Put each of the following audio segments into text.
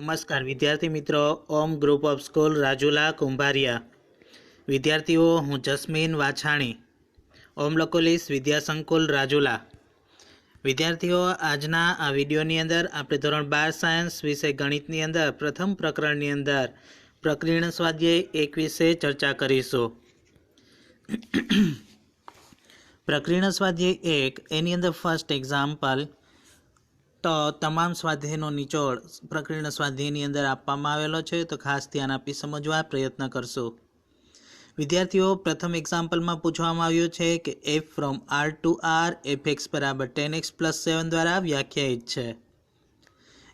નમસ્કાર વિદ્યાર્થી મિત્રો, Om group of school Rajula Kumbhariya વિદ્યાર્થીઓ, હું જસ્મીન વાછાણી, ઓમ લકોલીસ વિદ્યા સંકુલ રાજુલા. વિદ્યાર્થીઓ, આજના આ વિડીયોની અંદર આપણે ધોરણ 12 સાયન્સ વિષય ગણિતની અંદર પ્રથમ પ્રકરણની અંદર પ્રકીર્ણ સ્વાધ્યાય 1 વિશે ચર્ચા કરીશું. પ્રકીર્ણ સ્વાધ્યાય 1 એની અંદર ફર્સ્ટ એક્ઝામ્પલ તો તમામ સ્વાધ્યાયનો નિચોડ પ્રકીર્ણ સ્વાધ્યાયની અંદર આપવામાં આવેલો છે, તો ખાસ ધ્યાન આપી સમજવા પ્રયત્ન કરશો. વિદ્યાર્થીઓ, પ્રથમ એક્ઝામ્પલમાં પૂછવામાં આવ્યું છે કે f from r to r fx બરાબર 10x + 7 દ્વારા વ્યાખ્યાયિત છે.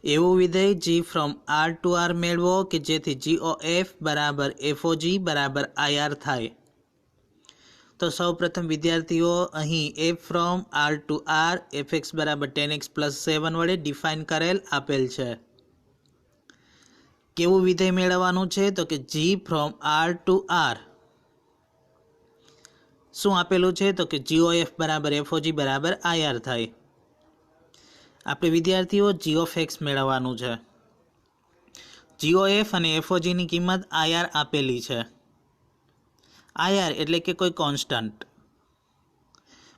એવું વિધેય g from r to r મેળવો કે જેથી g(f) બરાબર fog બરાબર ir થાય. તો સૌ પ્રથમ વિદ્યાર્થીઓ, અહીં f from r to r fx બરાબર 10x + 7 વડે ડિફાઇન કરેલ આપેલ છે. કેવું વિધેય મેળવવાનું છે? તો કે g from r to r શું આપેલું છે? તો કે g(f) બરાબર fog બરાબર ir થાય. આપણે વિદ્યાર્થીઓ g(x) મેળવવાનું છે. g(f) અને fog ની કિંમત ir આપેલી છે. ir એટલે કે કોઈ કોન્સ્ટન્ટ.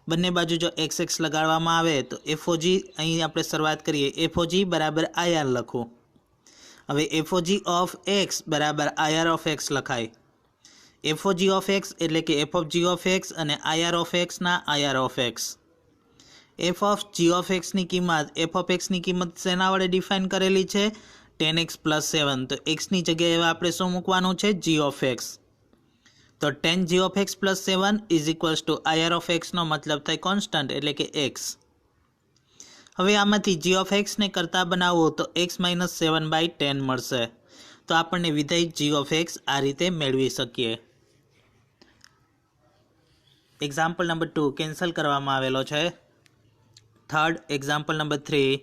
બંને બાજુ જો xx લગાડવામાં આવે તો fog, અહીં આપણે શરૂઆત કરીએ, fog બરાબર ir લખું. હવે fog of x બરાબર ir of x લખાય. fog of x એટલે કે f of g of x અને ir of x ના ir of x. f of g of x ની કિંમત f of x ની કિંમત શેના વડે ડિફાઇન કરેલી છે? 10x + 7. તો x ની જગ્યાએ આપણે શું મૂકવાનું છે? g of x. તો 10g of x + 7 = ir of x નો મતલબ થાય કોન્સ્ટન્ટ એટલે કે x. હવે આમાંથી g of x ને કરતા બનાવો તો x - 7/10 મળશે. તો આપણને વિધેય g of x આ રીતે મેળવી શકીએ. એક્ઝામ્પલ નંબર 2 કેન્સલ કરવામાં આવેલો છે. Third example number 3,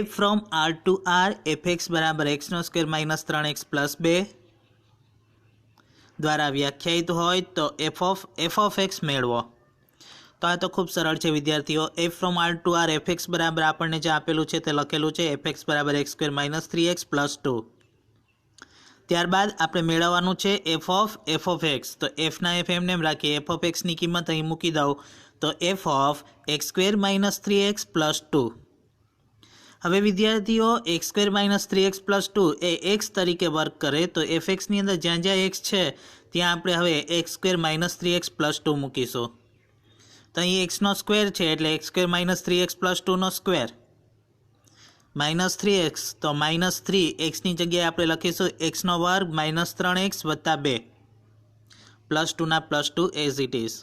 f from r to r fx બરાબર x² - 3x + 2 દ્વારા વ્યાખ્યાયિત હોય તો f of x મેળવો. તો આ તો ખૂબ સરળ છે વિદ્યાર્થીઓ. f from r to r fx બરાબર આપણને જે આપેલું છે તે લખેલું છે fx બરાબર x² - 3x + 2. ત્યારબાદ આપણે મેળવવાનું છે f of x. તો f ના f એમને રાખીએ, f of x ની કિંમત અહીં મૂકી દઉં તો f of x² - 3x + 2. હવે વિદ્યાર્થીઓ, x² - 3x + 2 એ x તરીકે વર્ક કરે તો fx ની અંદર જ્યાં જ્યાં x છે ત્યાં આપણે હવે x² - 3x + 2 મૂકીશું. તો અહીં x નો સ્ક્વેર છે એટલે x² - 3x + 2 નો સ્ક્વેર. -3x તો -3, x ની જગ્યાએ આપણે લખીશું x² - 3x + 2 +2 ના +2 એઝ ઇટ ઇઝ.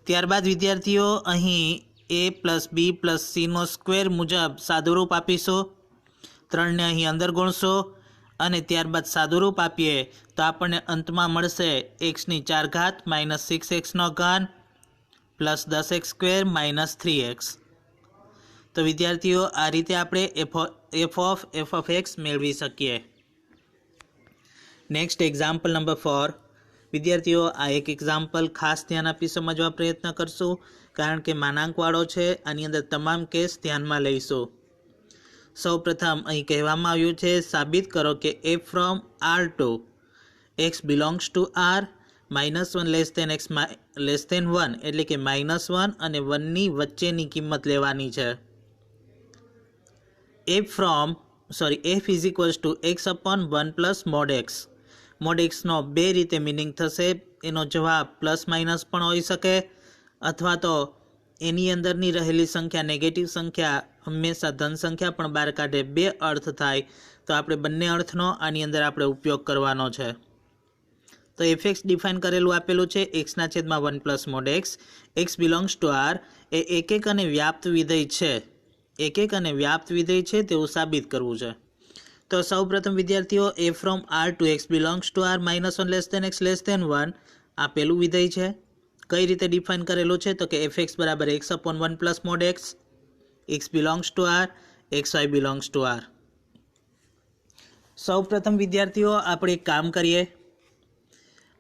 ત્યારબાદ વિદ્યાર્થીઓ, અહીં a + b + c no square મુજબ સાદુરૂપ આપીશું. 3 ને અહીં અંદર ગુણશો અને ત્યારબાદ સાદુરૂપ આપીએ તો આપણને અંતમાં મળશે x⁴ - 6x³ + 10x² - 3x. તો વિદ્યાર્થીઓ, આ રીતે આપણે f of x મેળવી શકીએ. Next example number 4. વિદ્યાર્થીઓ, આ એક એક્ઝામ્પલ ખાસ ધ્યાન આપી સમજવા પ્રયત્ન કરશું, કારણ કે માનાંકવાળો છે. આની અંદર તમામ કેસ ધ્યાનમાં લઈશું. સૌ પ્રથમ અહીં કહેવામાં આવ્યું છે, સાબિત કરો કે f from r to x belongs to r -1 x < 1 એટલે કે -1 અને 1 ની વચ્ચેની કિંમત લેવાની છે. f = x/1 + mod x. mod x નો બે રીતે મિનિંગ થશે. એનો જવાબ +- પણ હોઈ શકે અથવા તો એની અંદરની રહેલી સંખ્યા, નેગેટિવ સંખ્યા હંમેશા ધન સંખ્યા પણ બહાર કાઢે. બે અર્થ થાય તો આપણે બંને અર્થનો આની અંદર આપણે ઉપયોગ કરવાનો છે. તો fx ડિફાઇન કરેલું આપેલું છે x/1 + mod x. x belongs to r એ એકક અને વ્યાપ્ત વિધેય છે. એકક અને વ્યાપ્ત વિધેય છે તેવું સાબિત કરવું છે. તો સૌ પ્રથમ વિદ્યાર્થીઓ, f from r to x belongs to r -1 x < 1 આપેલું વિધેય છે. કઈ રીતે ડિફાઇન કરેલું છે? તો કે fx બરાબર x/1 + mod x. x belongs to r, xy belongs to r. સૌ પ્રથમ વિદ્યાર્થીઓ, આપણે એક કામ કરીએ.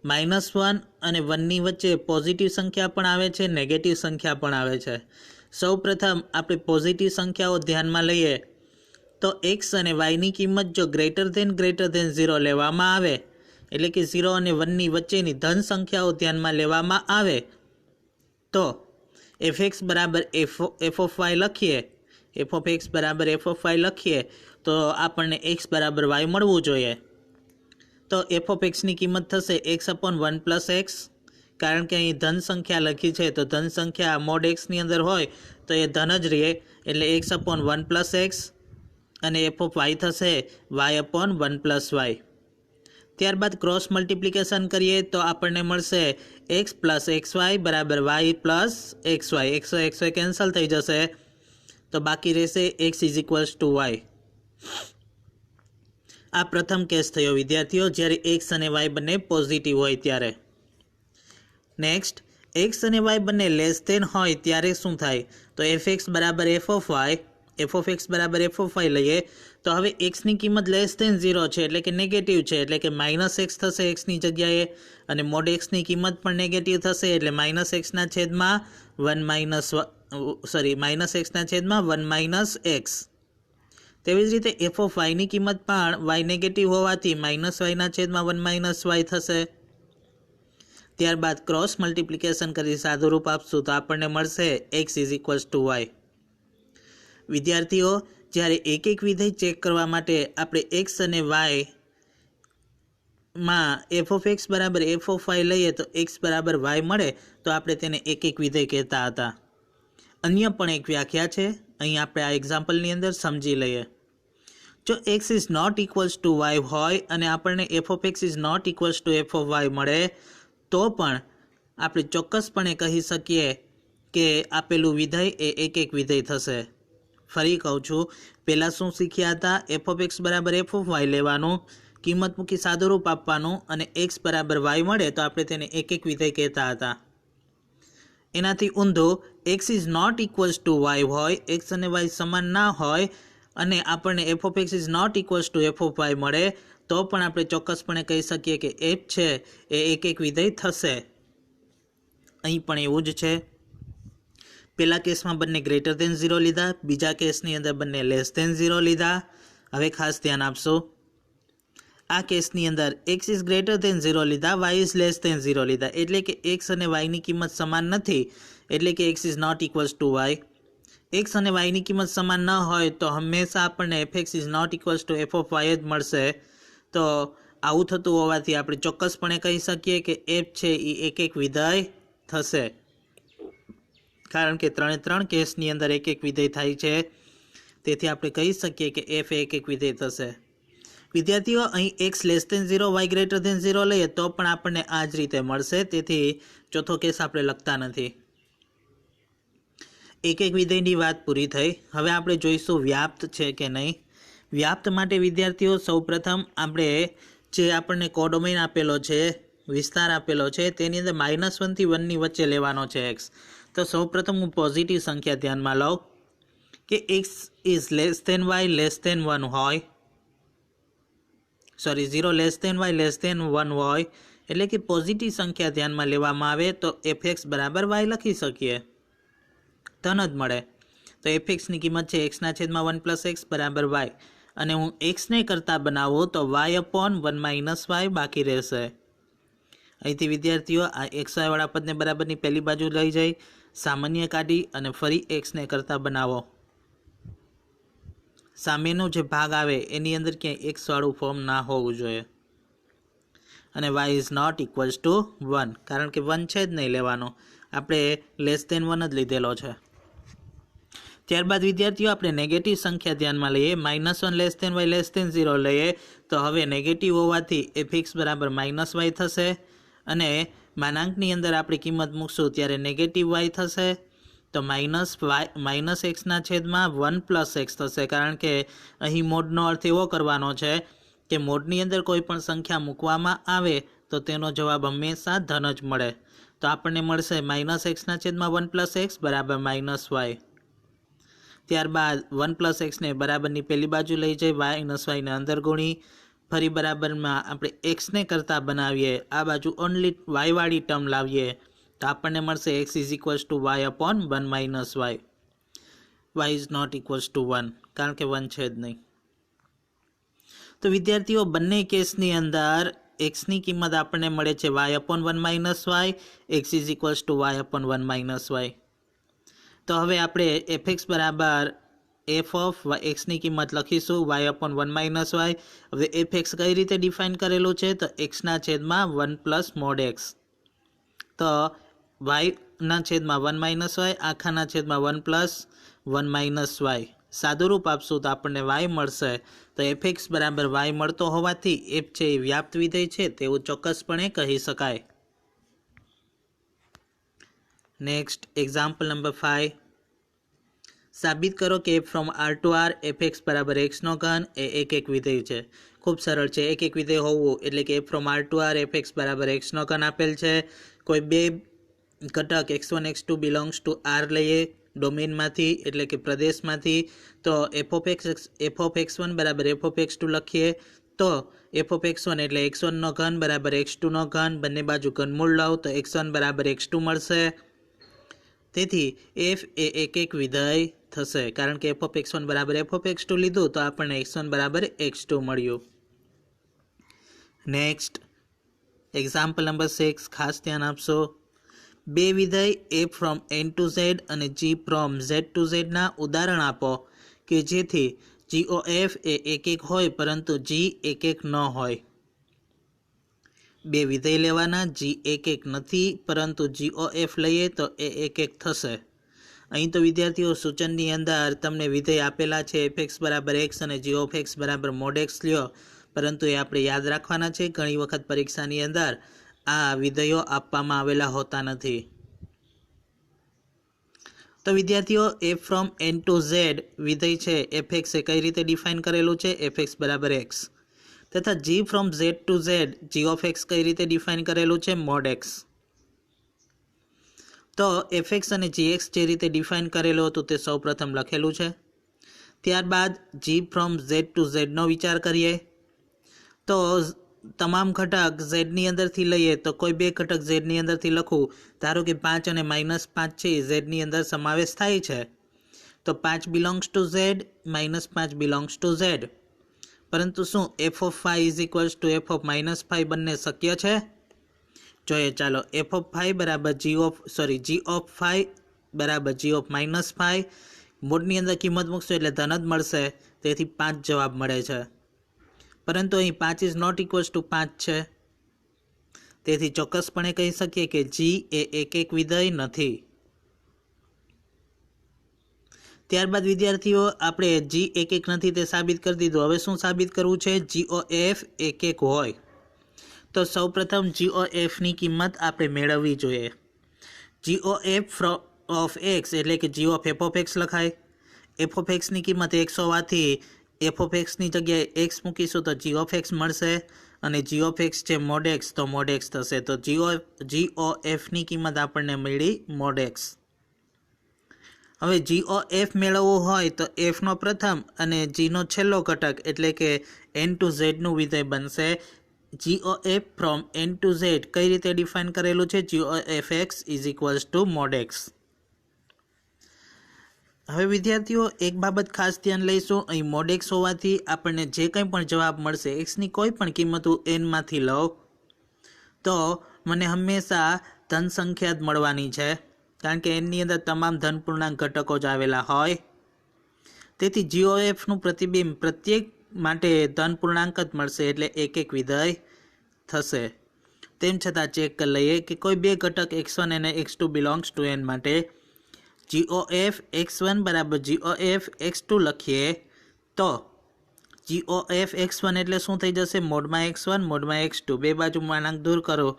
-1 અને 1 ની વચ્ચે પોઝિટિવ સંખ્યા પણ આવે છે, નેગેટિવ સંખ્યા પણ આવે છે. સૌ પ્રથમ આપણે પોઝિટિવ સંખ્યાઓ ધ્યાનમાં લઈએ તો એક્સ અને વાયની કિંમત જો ગ્રેટર ધેન 0 લેવામાં આવે, એટલે કે 0 અને 1ની વચ્ચેની ધન સંખ્યાઓ ધ્યાનમાં લેવામાં આવે, તો એફ બરાબર એફ ઓફ વાય લખીએ, એફ ઓફ વાય લખીએ તો આપણને એક્સ બરાબર વાય મળવું જોઈએ. તો એફ ઓફ એક્સની કિંમત થશે એક્સ અપોન 1 પ્લસ એક્સ. કારણ કે અહીં ધન સંખ્યા લખી છે, તો ધન સંખ્યા મોડ એક્સની અંદર હોય તો એ ધન જ રહે, એટલે એક્સ અપોન 1 પ્લસ એક્સ, અને એફ ઓફ વાય થશે વાય અપોન 1 પ્લસ વાય. ત્યારબાદ ક્રોસ મલ્ટિપ્લિકેશન કરીએ તો આપણને મળશે એક્સ પ્લસ એક્સ વાય બરાબર y plus x y. X y cancel થઈ જશે, તો બાકી રહેશે x is equals to y. આ પ્રથમ કેસ થયો વિદ્યાર્થીઓ, જ્યારે એક્સ અને વાય બંને પોઝિટિવ હોય ત્યારે. નેક્સ્ટ, એક્સ અને વાય બંને લેસ ધેન હોય ત્યારે શું થાય? તો એફ એક્સ બરાબર f of y, f of x બરાબર એફ ઓફ વાય લઈએ તો હવે એક્સની કિંમત લેસ ધેન 0 છે, એટલે કે નેગેટિવ છે, એટલે કે માઇનસ એક્સ થશે એક્સની જગ્યાએ, અને મોડ એક્સની કિંમત પણ નેગેટિવ થશે, એટલે માઇનસ એક્સના છેદમાં 1 માઇનસ એક્સ. તેવી જ રીતે એફ ઓફ વાયની કિંમત પણ વાય નેગેટિવ હોવાથી માઇનસ વાયના છેદમાં 1 માઇનસ વાય થશે. ત્યારબાદ ક્રોસ મલ્ટિપ્લિકેશન કરી સાદુરૂપ આપશું તો આપણને મળશે x is equals to y. વિદ્યાર્થીઓ, જ્યારે એક એક વિધેય ચેક કરવા માટે આપણે એક્સ અને વાયમાં એફ ઓફ એક્સ બરાબર એફ ઓફ વાય લઈએ તો એક્સ બરાબર વાય મળે તો આપણે તેને એક એક વિધેય કહેતા હતા. અન્ય પણ એક વ્યાખ્યા છે, અહીં આપણે આ એક્ઝામ્પલની અંદર સમજી લઈએ. જો x is not equals to y હોય અને આપણને f of x is not equals to f of y મળે તો પણ આપણે ચોક્કસપણે કહી શકીએ કે આપેલું વિધેય એ એક એક વિધેય થશે. ફરી કહું છું, પહેલાં શું શીખ્યા હતા? એફ ઓફ એક્સ બરાબર એફ ઓફ વાય લેવાનું, કિંમત મૂકી સાદુરૂપ આપવાનું, અને એક્સ બરાબર વાય મળે તો આપણે તેને એક એક વિધેય કહેતા હતા. એનાથી ઊંધું, x is not equals to y હોય, એક્સ અને વાય સમાન ના હોય અને આપણને f of x is not equals to f of y મળે તો પણ આપણે ચોક્કસપણે કહી શકીએ કે એફ છે એ એક એક વિધેય થશે. અહીં પણ એવું જ છે. પહેલા કેસમાં બંને ગ્રેટર ધેન 0 લીધા, બીજા કેસની અંદર બંને લેસ ધેન 0 લીધા. હવે ખાસ ધ્યાન આપશો, આ કેસની અંદર એક્સ ઇઝ ગ્રેટર ધેન 0 લીધા, વાય ઇઝ લેસ ધેન 0 લીધા, એટલે કે એક્સ અને વાયની કિંમત સમાન નથી, એટલે કે x is not equals to y. X અને વાયની કિંમત સમાન ન હોય તો હંમેશા આપણને f x is not equals to f of y જ મળશે. તો આવું થતું હોવાથી આપણે ચોક્કસપણે કહી શકીએ કે એફ છે એ એક એક વિધેય થશે, કારણ કે ત્રણ કેસની અંદર એક એક વિધેય થાય છે, તેથી આપણે કહી શકીએ કે એફ એક એક વિધેય થશે. વિદ્યાર્થીઓ, અહીં x less than 0 y greater than 0 લઈએ તો પણ આપણને આ જ રીતે મળશે, તેથી ચોથો કેસ આપણે લખતા નથી. એક એક વિધેયની વાત પૂરી થઈ. હવે આપણે જોઈશું વ્યાપ્ત છે કે નહીં. વ્યાપ્ત માટે વિદ્યાર્થીઓ સૌપ્રથમ આપણે જે આપણને કોડોમેન આપેલો છે, વિસ્તાર આપેલો છે, તેની અંદર -1 થી 1ની વચ્ચે લેવાનો છે એક્સ. તો સૌપ્રથમ હું પોઝિટિવ સંખ્યા ધ્યાનમાં લઉં કે x is less than y less than 1 હોય, 0 less than y less than 1 હોય, એટલે કે પોઝિટિવ સંખ્યા ધ્યાનમાં લેવામાં આવે તો એફ એક્સ બરાબર વાય લખી શકીએ, ધન જ મળે. તો એફ એક્સની કિંમત છે એક્સના છેદમાં 1 પ્લસ એક્સ બરાબર વાય, અને હું એક્સને કરતાં બનાવું તો વાય અપોન 1 માઇનસ વાય બાકી રહેશે. અહીંથી વિદ્યાર્થીઓ આ એક્સ વાયવાળા પદને બરાબરની પહેલી બાજુ લઈ જઈ સામાન્ય કાઢી અને ફરી એક્સને કરતાં બનાવો. સામેનો જે ભાગ આવે એની અંદર ક્યાંય એક્સવાળું ફોર્મ ના હોવું જોઈએ. અને y is not equals to 1, કારણ કે 1 છે જ નહીં લેવાનો, આપણે લેસ ધેન 1 જ લીધેલો છે. ત્યારબાદ વિદ્યાર્થીઓ આપણે નેગેટિવ સંખ્યા ધ્યાનમાં લઈએ, -1 less than y less than 0 લઈએ તો હવે નેગેટિવ હોવાથી એફ એક્સ બરાબર માઇનસ વાય થશે, અને માનાંકની અંદર આપણે કિંમત મૂકશું ત્યારે નેગેટિવ વાય થશે, તો માઇનસ એક્સના છેદમાં 1 પ્લસ એક્સ થશે, કારણ કે અહીં મોડનો અર્થ એવો કરવાનો છે કે મોડની અંદર કોઈ પણ સંખ્યા મૂકવામાં આવે તો તેનો જવાબ હંમેશા ધન જ મળે. તો આપણને મળશે -એક્સના છેદમાં 1 પ્લસ એક્સ બરાબર માઇનસ વાય. ત્યારબાદ 1 પ્લસ એક્સને બરાબરની પહેલી બાજુ લઈ જઈ માઇનસ વાયને અંદર ગુણી ફરી બરાબરમાં આપણે એક્સને કરતાં બનાવીએ, આ બાજુ ઓનલી વાયવાળી ટર્મ લાવીએ તો આપણને મળશે x is equals to y upon 1 minus y. Y is not equals to 1, કારણ કે 1 છે જ નહીં. તો વિદ્યાર્થીઓ બંને કેસની અંદર એક્સની કિંમત આપણને મળે છે y/1 minus y, x is equals to y/1 minus y. તો હવે આપણે એફએક્સ બરાબર એફ ઓફ એક્સની કિંમત લખીશું y/1 માઇનસ વાય. હવે એફ એક્સ કઈ રીતે ડિફાઇન કરેલું છે? તો એક્સના છેદમાં 1 પ્લસ મોડ એક્સ. તો વાયના છેદમાં 1 માઇનસ વાય, આખાના છેદમાં 1 પ્લસ 1 માઇનસ વાય. સાદું રૂપ આપશું તો આપણને વાય મળશે. તો એફ એક્સ બરાબર વાય મળતો હોવાથી એફ છે એ વ્યાપ્ત વિધેય છે તેવું ચોક્કસપણે કહી શકાય. Next example number 5. સાબિત કરો કે f from r to r f x બરાબર એક્સનો ઘન એ એક વિધેય છે. ખૂબ સરળ છે. એક વિધેય હોવું એટલે કે f from r to r f x બરાબર એક્સનો ઘન આપેલ છે. કોઈ બે ઘટક x1 x2 belongs to R લઈએ ડોમેનમાંથી એટલે કે પ્રદેશમાંથી, તો એફ ઓફ x1 બરાબર એફ ઓફ x2 લખીએ તો એફ ઓફ x1 એટલે x1નો ઘન બરાબર x2નો ઘન, બંને બાજુ ઘનમૂળ લઉં તો x1 બરાબર x2 મળશે. તેથી એફ એ એક વિધેય થશે કારણ કે એફ ઓફ x1 બરાબર એફ ઓફ x2 લીધું તો આપણને x1 બરાબર x2 મળ્યું. નેક્સ્ટ એક્ઝામ્પલ નંબર 6 ખાસ ધ્યાન આપશો. બે વિધેય a from n to z અને g from z to z ના ઉદાહરણ આપો કે જેથી g of એ એક હોય પરંતુ g એક ન હોય. બે વિધેય લેવાના, g એક નથી પરંતુ g of લઈએ તો એ એક થશે. અહીં તો વિદ્યાર્થીઓ સૂચનની અંદર તમને વિધેય આપેલા છે fx બરાબર x અને g of x બરાબર mod x લ્યો, પરંતુ એ આપણે યાદ રાખવાના છે. ઘણી વખત પરીક્ષાની અંદર આ વિધેયો આપવામાં આવેલા હોતા નથી. તો વિદ્યાર્થીઓ f from n to z વિધેય છે fx એ કઈ રીતે ડિફાઇન કરેલું છે? fx બરાબર x. તથા g from z to z g of x કઈ રીતે ડિફાઇન કરેલું છે? mod x. તો fx અને gx જે રીતે ડિફાઇન કરેલું હતું તે સૌ પ્રથમ લખેલું છે. ત્યારબાદ g from z to z નો વિચાર કરીએ તો તમામ ઘટક ઝેડની અંદરથી લઈએ તો કોઈ બે ઘટક ઝેડની અંદરથી લખું. ધારો કે 5 અને -5 છે એ ઝેડની અંદર સમાવેશ થાય છે તો 5 belongs to Z, -5 belongs to Z. પરંતુ શું F of 5 is equals to f of -5 બંને શક્ય છે? જોઈએ ચાલો. એફ ઓફ 5 બરાબર g ઓફ 5 બરાબર g ઓફ -5. મોડની અંદર કિંમત મૂકશો એટલે ધન જ મળશે, તેથી 5 જવાબ મળે છે. પરંતુ અહીં 5 ઇઝ નોટ ઇક્વલ્સ ટુ 5 છે, તેથી ચોક્કસપણે કહી શકીએ કે g એ એક વિધેય નથી. ત્યારબાદ વિદ્યાર્થીઓ આપણે g એક નથી તે સાબિત કરી દીધું. હવે શું સાબિત કરવું છે? g of f એક હોય. તો સૌપ્રથમ g of f ની કિંમત આપણે મેળવવી જોઈએ. g of f of x એટલે કે g of f of x લખાય. f of x ની કિંમત x હોવાથી f of x ની જગ્યાએ x મૂકીશું તો g of x મળશે અને g of x છે mod x તો mod x થશે. તો g of f ની કિંમત આપણને મળી mod x. હવે g of f મેળવવું હોય તો f નો પ્રથમ અને g નો છેલ્લો ઘટક એટલે કે n ટુ z નું વિધેય બનશે. g of f from n to z કઈ રીતે ડિફાઇન કરેલું છે? g of f x is equals two mod x. હવે વિદ્યાર્થીઓ એક બાબત ખાસ ધ્યાન લઈશું. અહીં mod x હોવાથી આપણને જે કંઈ પણ જવાબ મળશે એક્સની કોઈ પણ કિંમત હું એનમાંથી લઉં તો મને હંમેશા ધન સંખ્યા જ મળવાની છે, કારણ કે એનની અંદર તમામ ધન પૂર્ણાંક ઘટકો જ આવેલા હોય. તેથી g of f નું પ્રતિબિંબ પ્રત્યેક માટે ધન પૂર્ણાંક જ મળશે એટલે એક વિધેય થશે. તેમ છતાં ચેક કરી લઈએ કે કોઈ બે ઘટક x1 અને x2 બિલોંગ્સ ટુ n માટે g of f x1 બરાબર g of f x2 લખીએ તો g of f x1 એટલે શું થઈ જશે? મોડમાં x1 મોડમાં x2. બે બાજુ માનાંક દૂર કરો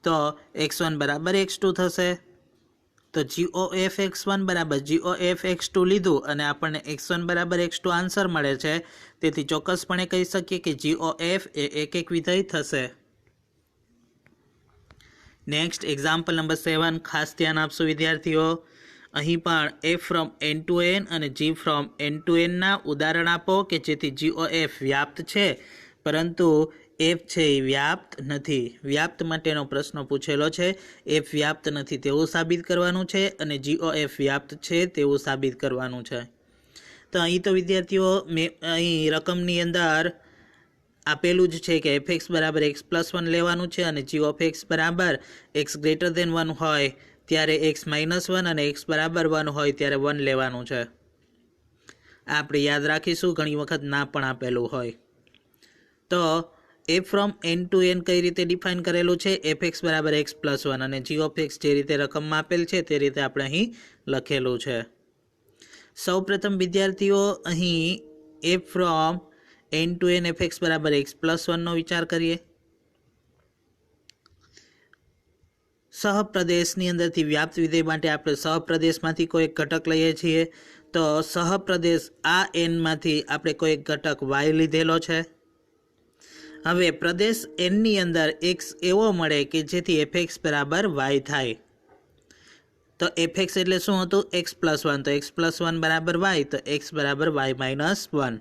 તો x1 બરાબર x2 થશે. તો g of f x1 બરાબર g of f x2 લીધું અને આપણને x1 બરાબર x2 આન્સર મળે છે, તેથી ચોક્કસપણે કહી શકીએ કે g of f એ એક વિધેય થશે. નેક્સ્ટ એક્ઝામ્પલ નંબર 7 ખાસ ધ્યાન આપશો વિદ્યાર્થીઓ. અહીં પણ f from n to n અને g from n to n ના ઉદાહરણ આપો કે જેથી g of f વ્યાપ્ત છે પરંતુ f છે એ વ્યાપ્ત નથી. વ્યાપ્ત માટેનો પ્રશ્ન પૂછેલો છે. f વ્યાપ્ત નથી તેવું સાબિત કરવાનું છે અને g of f વ્યાપ્ત છે તેવું સાબિત કરવાનું છે. તો અહીં તો વિદ્યાર્થીઓ મેં અહીં રકમની અંદર આપેલું જ છે કે એફ એક્સ બરાબર એક્સ પ્લસ 1 લેવાનું છે અને જી ઓફ એક્સ બરાબર એક્સ ગ્રેટર દેન 1 હોય ત્યારે એક્સ માઇનસ 1 અને એક્સ બરાબર 1 હોય ત્યારે 1 લેવાનું છે. આપણે યાદ રાખીશું, ઘણી વખત ના પણ આપેલું હોય. તો f from n to n કઈ રીતે ડિફાઇન કરેલું છે? એફ એક્સ બરાબર એક્સ પ્લસ 1 અને જી ઓફ એક્સ જે રીતે રકમમાં આપેલ છે તે રીતે આપણે અહીં લખેલું છે. સૌ પ્રથમ વિદ્યાર્થીઓ અહીં f from n to n f x બરાબર એક્સ પ્લસ 1નો વિચાર કરીએ. સહપ્રદેશની અંદરથી વ્યાપ્ત વિધેય માટે આપણે સહપ્રદેશમાંથી કોઈ એક ઘટક લઈએ છીએ. તો સહપ્રદેશ આ એનમાંથી આપણે કોઈ એક ઘટક વાય લીધેલો છે. હવે પ્રદેશ એનની અંદર એક્સ એવો મળે કે જેથી એફ એક્સ બરાબર વાય થાય. તો એફ એક્સ એટલે શું હતું? X plus 1. તો એક્સ પ્લસ 1 બરાબર વાય, તો એક્સ બરાબર વાય માઇનસ 1.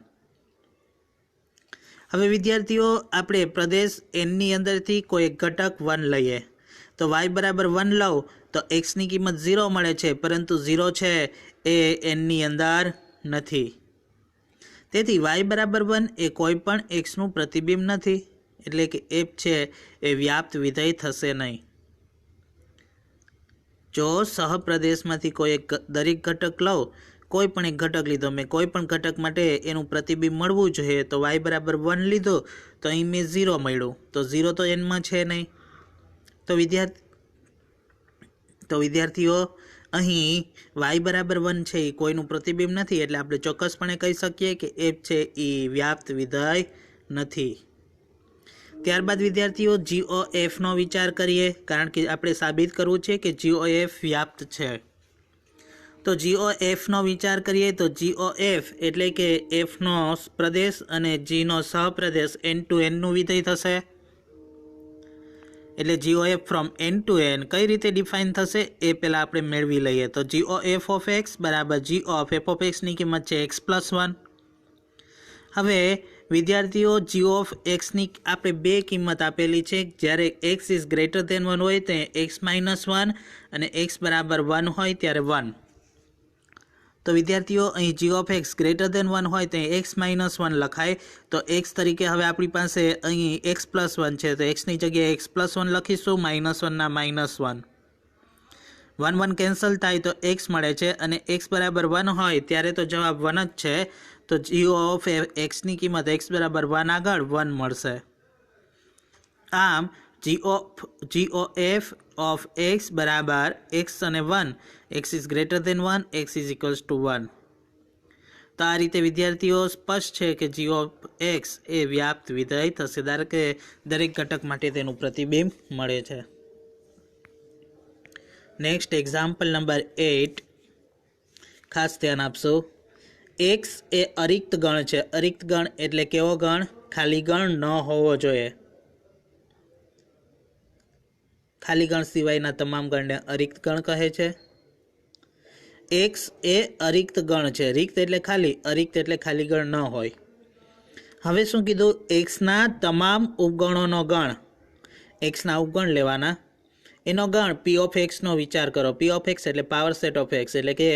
હવે વિદ્યાર્થીઓ આપણે પ્રદેશ એનની અંદરથી કોઈ એક ઘટક 1 લઈએ. તો વાય બરાબર 1 લઉં તો એક્સની કિંમત 0 મળે છે, પરંતુ 0 છે એ એનની અંદર નથી. તેથી વાય બરાબર 1 એ કોઈ પણ એક્સનું પ્રતિબિંબ નથી, એટલે કે એફ છે એ વ્યાપ્ત વિધેય થશે નહીં. જો સહપ્રદેશમાંથી કોઈ એક દરેક ઘટક લઉં, કોઈ પણ એક ઘટક લીધો મેં, કોઈ પણ ઘટક માટે એનું પ્રતિબિંબ મળવું જોઈએ, તો વાય બરાબર 1 લીધો તો અહીં મેં 0 મળ્યું, તો 0 તો એનમાં છે નહીં. તો વિદ્યાર્થીઓ અહીં વાય બરાબર 1 છે એ કોઈનું પ્રતિબિંબ નથી, એટલે આપણે ચોક્કસપણે કહી શકીએ કે એફ છે એ વ્યાપ્ત વિધેય નથી. ત્યારબાદ વિદ્યાર્થીઓ જીઓ એફનો વિચાર કરીએ, કારણ કે આપણે સાબિત કરવું છે કે જીઓ એફ વ્યાપ્ત છે. તો જીઓ એફનો વિચાર કરીએ તો જીઓ એફ એટલે કે એફનો પ્રદેશ અને જીનો સહપ્રદેશ એન ટુ એનનું વિધેય થશે. એટલે g o f from n to n કઈ રીતે ડિફાઇન થશે એ પહેલાં આપણે મેળવી લઈએ. તો જીઓ એફ ઓફ એક્સ બરાબર જી ઓફ એફ ઓફ એક્સની કિંમત છે એક્સ પ્લસ 1. હવે વિદ્યાર્થીઓ જી ઓફ એક્સની આપણે બે કિંમત આપેલી છે. જ્યારે એક્સ ઇઝ ગ્રેટર દેન 1 હોય તે એક્સ માઇનસ 1 અને એક્સ બરાબર 1 હોય ત્યારે 1. તો વિદ્યાર્થીઓ અહીં g of x greater than 1 હોય તો એક્સ માઇનસ 1 લખાય. તો એક્સ તરીકે હવે આપણી પાસે અહીં એક્સ પ્લસ 1 છે, તો એક્સની જગ્યાએ એક્સ પ્લસ 1 લખીશું. માઇનસ 1ના માઇનસ 1, 1 1 કેન્સલ થાય તો એક્સ મળે છે, અને એક્સ બરાબર 1 હોય ત્યારે તો જવાબ 1 જ છે. તો જી ઓફ એક્સની કિંમત એક્સ બરાબર 1 આગળ 1 મળશે. આમ જી ઓ એફ ઓફ એક્સ બરાબર એક્સ અને 1, x is greater than 1, x is equals to 1. તો આ રીતે વિદ્યાર્થીઓ સ્પષ્ટ છે કે જી ઓફ એક્સ એ વ્યાપ્ત વિધેય થશે, કે દરેક ઘટક માટે તેનું પ્રતિબિંબ મળે છે. નેક્સ્ટ એક્ઝામ્પલ નંબર 8, ખાસ ધ્યાન આપશો. એક્સ એ અરિક્ત ગણ છે. અરિક્ત ગણ એટલે કેવો ગણ? ખાલી ગણ ન હોવો જોઈએ. ખાલી ગણ સિવાયના તમામ ગણને અરિક્ત ગણ કહે છે. એક્સ એ અરિક્ત ગણ છે. રિક્ત એટલે ખાલી, અરિક્ત એટલે ખાલી ગણ ન હોય. હવે શું કીધું? એક્સના તમામ ઉપગણોનો ગણ, એક્સના ઉપગણ લેવાના, એનો ગણ પી ઓફ એક્સનો વિચાર કરો. પી ઓફ એક્સ એટલે પાવર સેટ ઓફ એક્સ, એટલે કે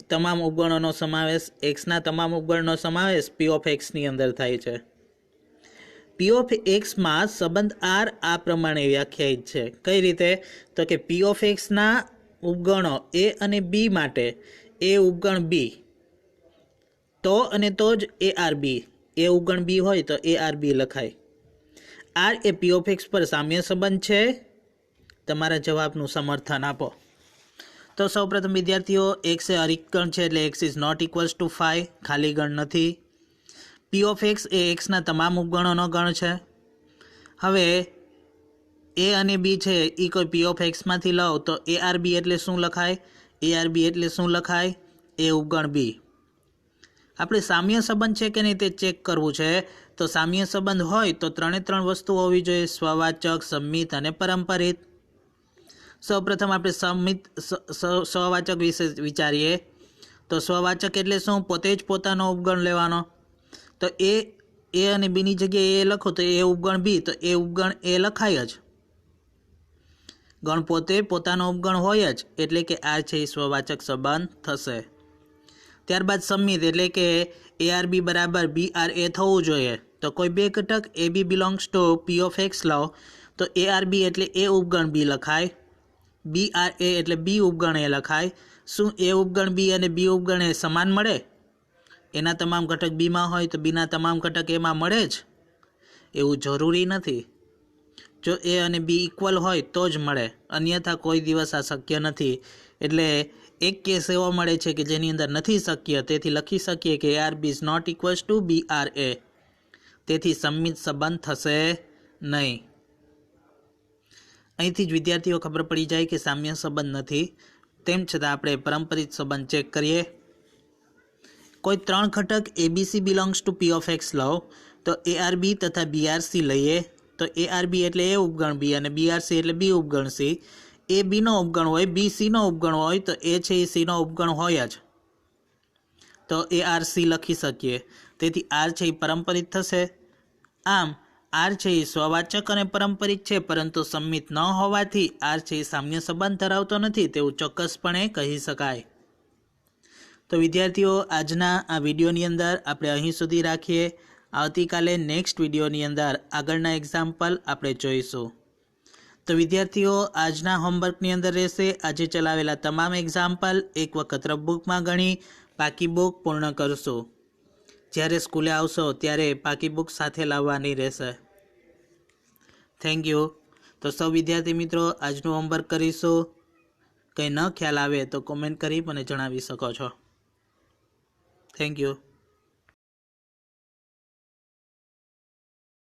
તમામ ઉપગણોનો સમાવેશ, એક્સના તમામ ઉપગણનો સમાવેશ પી ઓફ એક્સની અંદર થાય છે. પી ઓફ એક્સમાં સંબંધ આર આ પ્રમાણે વ્યાખ્યાયિત છે. કઈ રીતે? તો કે પી ઓફ એક્સના ઉપગણો એ અને બી માટે એ ઉપગણ બી, તો અને તો જ એ આર બી, એ ઉપગણ બી હોય તો એ આર બી લખાય. R a p of x પર સામ્ય સંબંધ છે. તમારા જવાબનું સમર્થન આપો. તો સૌપ્રથમ વિદ્યાર્થીઓ એક્સ એ અરિક્ત ગણ છે, એટલે x is not equals to 5, ખાલી ગણ નથી. પી ઓફ એક્સ એ એક્સના તમામ ઉપગણોનો ગણ છે. હવે એ અને બી છે એ કોઈ પી ઓફ એક્સમાંથી લો તો એ આર બી એટલે શું લખાય? એ આર બી એટલે શું લખાય? એ ઉપગણ બી. આપણે સામ્ય સંબંધ છે કે નહીં તે ચેક કરવું છે. તો સામ્ય સંબંધ હોય તો 3 વસ્તુ હોવી જોઈએ: સ્વવાચક, સંમિત અને પરંપરિત. સૌપ્રથમ આપણે સ્વવાચક વિશે વિચારીએ. તો સ્વવાચક એટલે શું? પોતે જ પોતાનો ઉપગણ લેવાનો. તો એ અને બીની જગ્યાએ એ લખો તો એ ઉપગણ બી, તો એ ઉપગણ એ લખાય જ. ગણ પોતે પોતાનો ઉપગણ હોય જ, એટલે કે આ છે એ સ્વવાચક સંબંધ થશે. ત્યારબાદ સંમિત એટલે કે એ આર બી બરાબર બી આર એ થવું જોઈએ. તો કોઈ બે ઘટક A B belongs to P of X લો તો એ આર બી એટલે એ ઉપગણ બી લખાય, બી આર એ એટલે બી ઉપગણ એ લખાય. શું એ ઉપગણ બી અને બી ઉપગણ એ સમાન મળે? એના તમામ ઘટક બીમાં હોય તો બીના તમામ ઘટક એમાં મળે જ? એવું જરૂરી નથી. જો એ અને બી ઇક્વલ હોય તો જ મળે, અન્યથા કોઈ દિવસ આ શક્ય નથી. એટલે એક કેસ એવો મળે છે કે જેની અંદર નથી શક્ય, તેથી લખી શકીએ કે A R B is not equals to B R A. તેથી સંમિત સંબંધ થશે નહીં. અહીંથી જ વિદ્યાર્થીઓ ખબર પડી જાય કે સામ્ય સંબંધ નથી. તેમ છતાં આપણે પરંપરિત સંબંધ ચેક કરીએ. કોઈ ત્રણ ઘટક ABC belongs to P of X લો તો એ આર બી તથા બી આર સી લઈએ તો એ આર બી એટલે એ ઉપગણ બી અને બી આર સી એટલે બી ઉપગણ સી. એ બીનો ઉપગણ હોય, બી સીનો ઉપગણ હોય તો એ છે એ સીનો ઉપગણ હોય જ, તો એ આર સી લખી શકીએ. તેથી આર છે એ પરંપરિત થશે. આમ આર છે એ સ્વવાચક અને પરંપરિત છે, પરંતુ સંમિત ન હોવાથી આર છે એ સામ્ય સંબંધ ધરાવતો નથી તેવું ચોક્કસપણે કહી શકાય. તો વિદ્યાર્થીઓ, આજના આ વિડીયોની અંદર આપણે અહીં સુધી રાખીએ. આવતીકાલે નેક્સ્ટ વિડીયોની અંદર આગળના એક્ઝામ્પલ આપણે જોઈશું. તો વિદ્યાર્થીઓ, આજના હોમવર્કની અંદર રહેશે આજે ચલાવેલા તમામ એક્ઝામ્પલ એક વખત રફબુકમાં ગણી પાકી બુક પૂર્ણ કરશો. જ્યારે સ્કૂલે આવશો ત્યારે પાકી બુક સાથે લાવવાની રહેશે. Thank you. તો સૌ વિદ્યાર્થી મિત્રો આજનું હોમવર્ક કરીશું. કંઈ ન ખ્યાલ આવે તો કોમેન્ટ કરી મને જણાવી શકો છો. Thank you.